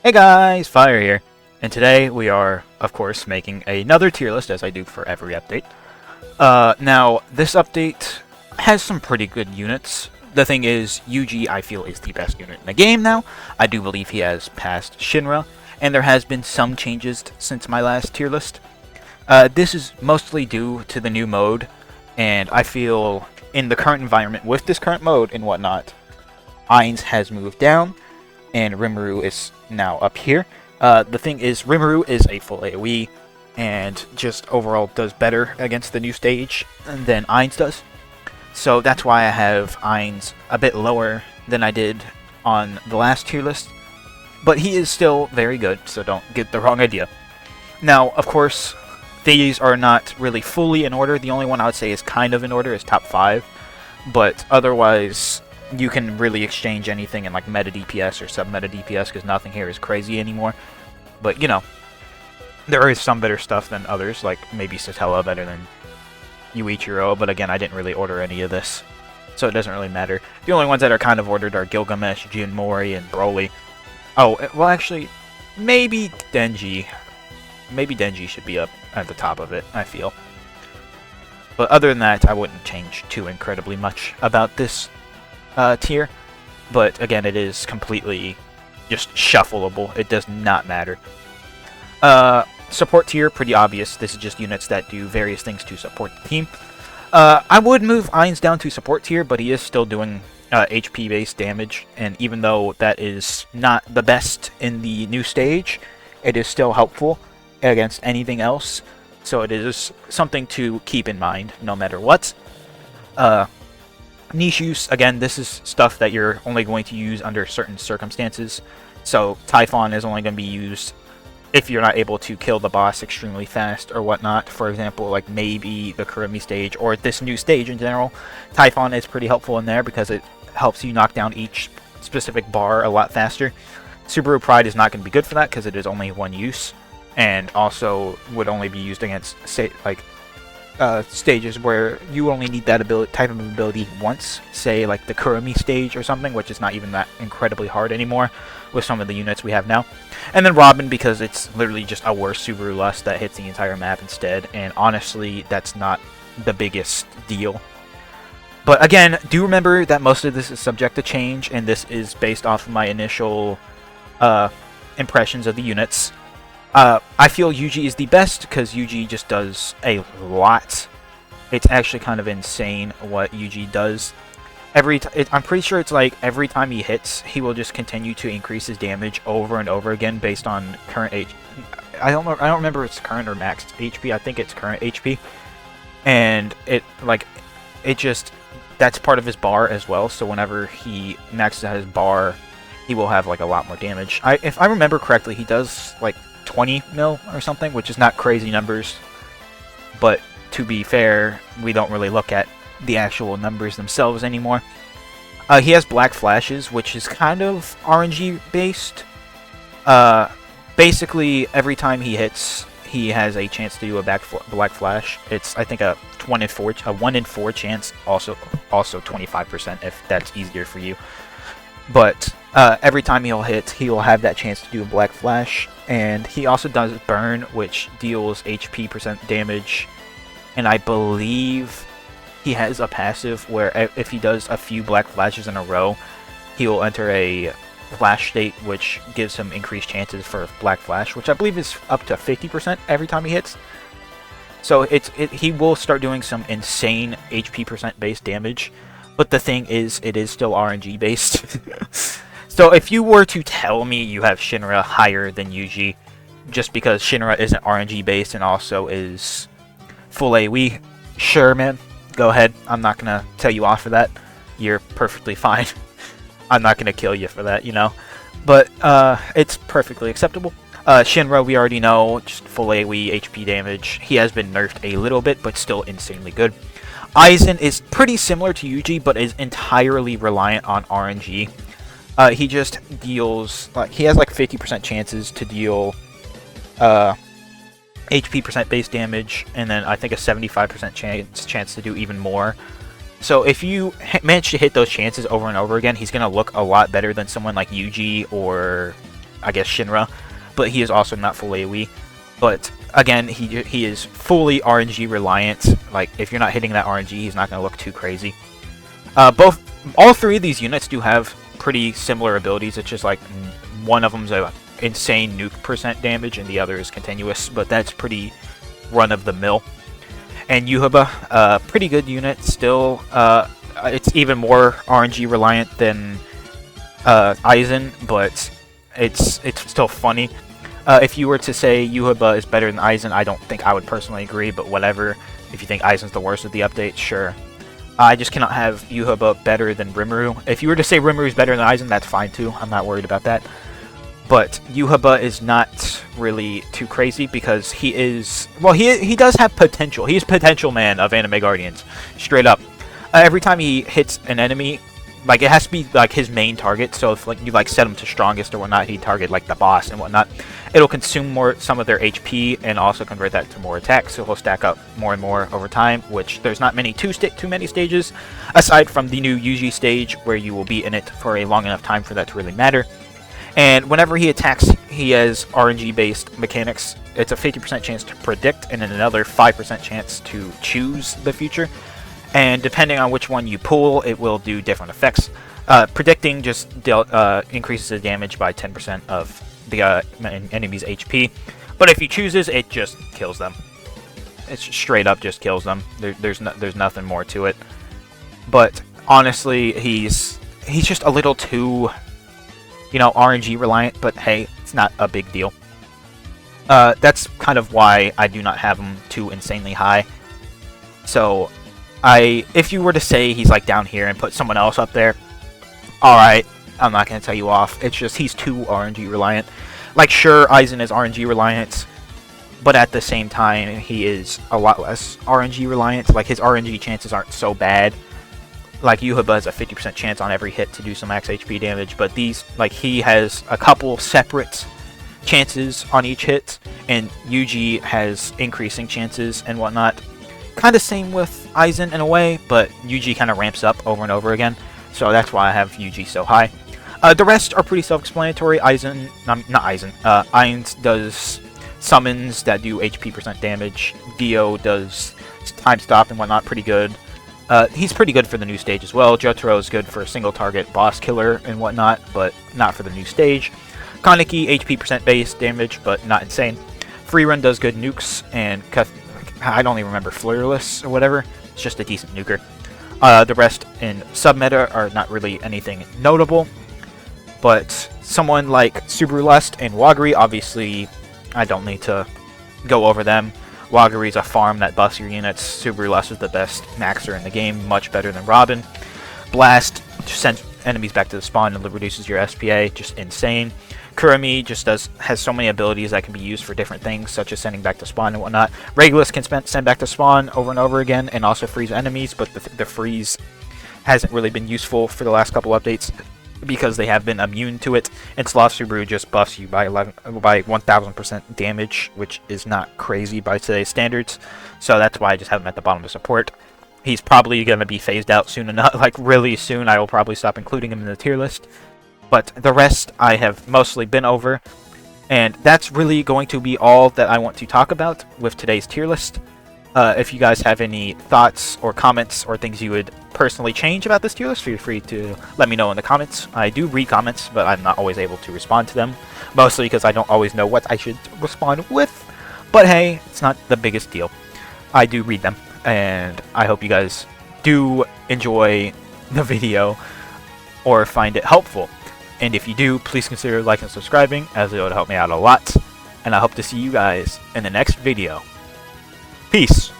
Hey guys, Fire here, and today we are, of course, making another tier list as I do for every update. Now, this update has some pretty good units. The thing is, Yuji I feel is the best unit in the game now. I do believe he has passed Shinra, and there has been some changes since my last tier list. This is mostly due to the new mode, and I feel in the current environment, with this current mode and whatnot, Ainz has moved down, and Rimuru is now up here. The thing is, Rimuru is a full AoE, and just overall does better against the new stage than Ainz does. So that's why I have Ainz a bit lower than I did on the last tier list. But he is still very good, so don't get the wrong idea. Now, of course, these are not really fully in order. The only one I would say is kind of in order is top 5. But otherwise, you can really exchange anything in like meta DPS or sub-meta DPS because nothing here is crazy anymore. But, you know, there is some better stuff than others, like maybe Satella better than Yuichiro, but again, I didn't really order any of this, so it doesn't really matter. The only ones that are kind of ordered are Gilgamesh, Jinmori, and Broly. Oh, well actually, maybe Denji. Maybe Denji should be up at the top of it, I feel. But other than that, I wouldn't change too incredibly much about this tier, but again, it is completely just shuffleable. It does not matter. Support tier, pretty obvious. This is just units that do various things to support the team. I would move Ainz down to support tier, but he is still doing HP-based damage, and even though that is not the best in the new stage, it is still helpful against anything else, so it is something to keep in mind no matter what. Niche use, again, this is stuff that you're only going to use under certain circumstances. So Typhon is only going to be used if you're not able to kill the boss extremely fast or whatnot. For example, like maybe the Kurumi stage or this new stage in general. Typhon is pretty helpful in there because it helps you knock down each specific bar a lot faster. Subaru Pride is not going to be good for that because it is only one use, and also would only be used against, say, like stages where you only need that type of ability once, say like the Kurumi stage or something, which is not even that incredibly hard anymore with some of the units we have now. And then Robin, because it's literally just a worse Subaru Lust that hits the entire map instead, and honestly, that's not the biggest deal. But again, do remember that most of this is subject to change, and this is based off of my initial impressions of the units. I feel Yuji is the best because Yuji just does a lot. It's actually kind of insane what Yuji does. I'm pretty sure it's like every time he hits, he will just continue to increase his damage over and over again based on current HP. I don't remember if it's current or max HP. I think it's current HP, and that's part of his bar as well. So whenever he maxes out his bar, he will have like a lot more damage. If I remember correctly, he does like 20 mil or something, which is not crazy numbers, but to be fair, we don't really look at the actual numbers themselves anymore. He has black flashes, which is kind of RNG based. Basically, every time he hits, he has a chance to do a black flash. It's, I think, a 1 in 4 chance, also 25% if that's easier for you. But every time he'll hit, he will have that chance to do a black flash. And he also does burn, which deals HP % damage. And I believe he has a passive where if he does a few black flashes in a row, he will enter a flash state, which gives him increased chances for black flash, which I believe is up to 50% every time he hits. So he will start doing some insane HP % based damage. But the thing is, it is still RNG based. So if you were to tell me you have Shinra higher than Yuji, just because Shinra isn't RNG based and also is full AoE, sure man, go ahead. I'm not gonna tell you off for that. You're perfectly fine. I'm not gonna kill you for that, you know. But it's perfectly acceptable. Shinra, we already know, just full AoE, HP damage. He has been nerfed a little bit, but still insanely good. Aizen is pretty similar to Yuji, but is entirely reliant on RNG. He just deals, he has like 50% chances to deal HP % base damage, and then I think a 75% chance to do even more. So if you manage to hit those chances over and over again, he's going to look a lot better than someone like Yuji or I guess, Shinra, but he is also not full AoE. But again, he is fully RNG reliant. Like, if you're not hitting that RNG, he's not going to look too crazy. All three of these units do have pretty similar abilities. It's just like one of them's a insane nuke percent damage and the other is continuous, but that's pretty run-of-the-mill. And Yuhaba, pretty good unit still. It's even more RNG reliant than Aizen, but it's still funny. If you were to say Yuhaba is better than Aizen, I don't think I would personally agree, but whatever. If you think Aizen's the worst of the update, sure. I just cannot have Yuhaba better than Rimuru. If you were to say Rimuru's better than Aizen, that's fine too. I'm not worried about that. But Yuhaba is not really too crazy because he is... Well, he does have potential. He's potential man of Anime Guardians. Straight up. Every time he hits an enemy... Like, it has to be, like, his main target, so if, like, you, like, set him to strongest or whatnot, he'd target, like, the boss and whatnot. It'll consume some of their HP and also convert that to more attacks, so he'll stack up more and more over time, which there's not too many stages, aside from the new Yuji stage, where you will be in it for a long enough time for that to really matter. And whenever he attacks, he has RNG-based mechanics. It's a 50% chance to predict, and then another 5% chance to choose the future. And depending on which one you pull, it will do different effects. Predicting just increases the damage by 10% of the enemy's HP. But if he chooses, it just kills them. It's straight up just kills them. There's nothing more to it. But honestly, he's just a little too, RNG reliant. But hey, it's not a big deal. That's kind of why I do not have him too insanely high. So... if you were to say he's like down here and put someone else up there, alright, I'm not going to tell you off. It's just he's too RNG reliant. Like, sure, Aizen is RNG reliant, but at the same time, he is a lot less RNG reliant. Like, his RNG chances aren't so bad. Like, Yuhaba has a 50% chance on every hit to do some max HP damage, but these, like, he has a couple separate chances on each hit, and Yuji has increasing chances and whatnot. Kind of same with Aizen in a way, but Yuji kind of ramps up over and over again, so that's why I have Yuji so high. The rest are pretty self-explanatory. Ainz does summons that do HP percent damage. Dio does time stop and whatnot, pretty good. He's pretty good for the new stage as well. Jotaro is good for a single target boss killer and whatnot, but not for the new stage. Kaneki, HP percent base damage, but not insane. Freerun does good nukes, and I don't even remember Flurless or whatever. It's just a decent nuker. The rest in sub-meta are not really anything notable. But someone like Subaru Lust and Wagiri, obviously, I don't need to go over them. Wagiri's a farm that buffs your units. Subaru Lust is the best maxer in the game, much better than Robin. Blast just sends enemies back to the spawn and reduces your SPA, just insane. Kurami just has so many abilities that can be used for different things, such as sending back to spawn and whatnot. Regulus can send back to spawn over and over again, and also freeze enemies, but the freeze hasn't really been useful for the last couple updates because they have been immune to it. And Sloth Subaru just buffs you by 1000% damage, which is not crazy by today's standards. So that's why I just have him at the bottom of support. He's probably going to be phased out soon enough, like really soon. I will probably stop including him in the tier list. But the rest I have mostly been over, and that's really going to be all that I want to talk about with today's tier list. If you guys have any thoughts or comments or things you would personally change about this tier list, feel free to let me know in the comments. I do read comments, but I'm not always able to respond to them, mostly because I don't always know what I should respond with. But hey, it's not the biggest deal. I do read them, and I hope you guys do enjoy the video or find it helpful. And if you do, please consider liking and subscribing, as it would help me out a lot. And I hope to see you guys in the next video. Peace!